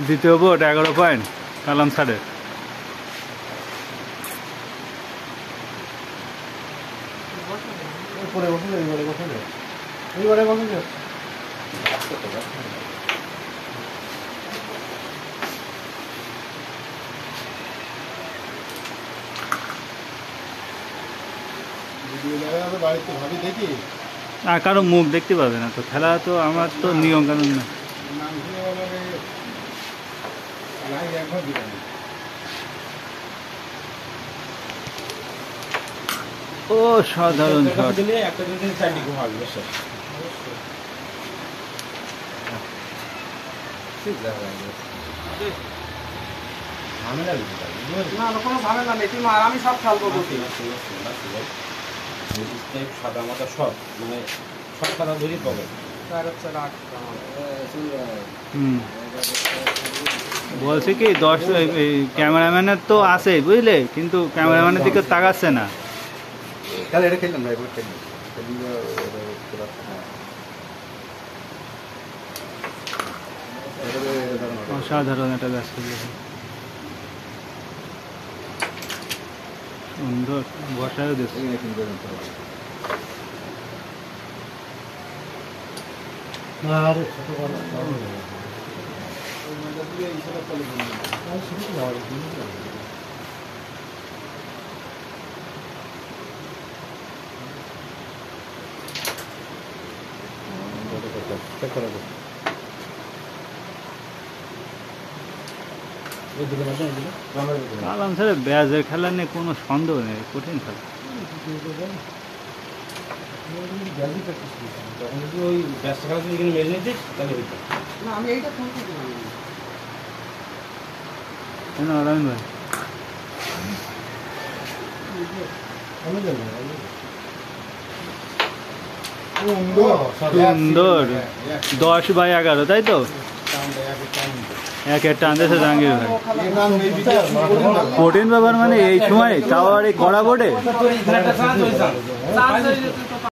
দ্বিতীয় board 11 point কালাম স্যারের। আর কারো মুখ দেখতে পাবে না তো, খেলা তো আমার তো নিয়ম কানুন না। ও সাধারণ আমি সব খেলবো সাদা মাথা সব মানে সব সাদা ধরি পাবে। বলছে কি 10 ক্যামেরাম্যানের তো আছে বুঝলে, কিন্তু ক্যামেরাম্যানের দিকে তাকাচ্ছে না। অসাধারণ একটা গাছ করলে সুন্দর বসায়ও দেখছি। কালাম স্যারের ব্যাজের খেলা নিয়ে কোনো সন্দেহ নেই, কঠিন খেলা। আলামিন ভাই সুন্দর 10/11 তাই তো, একের টান দিয়েছে জাহাঙ্গীর ভাই। কঠিন ব্যাপার মানে এই সময় তাও আর এই কড়া বোর্ডে।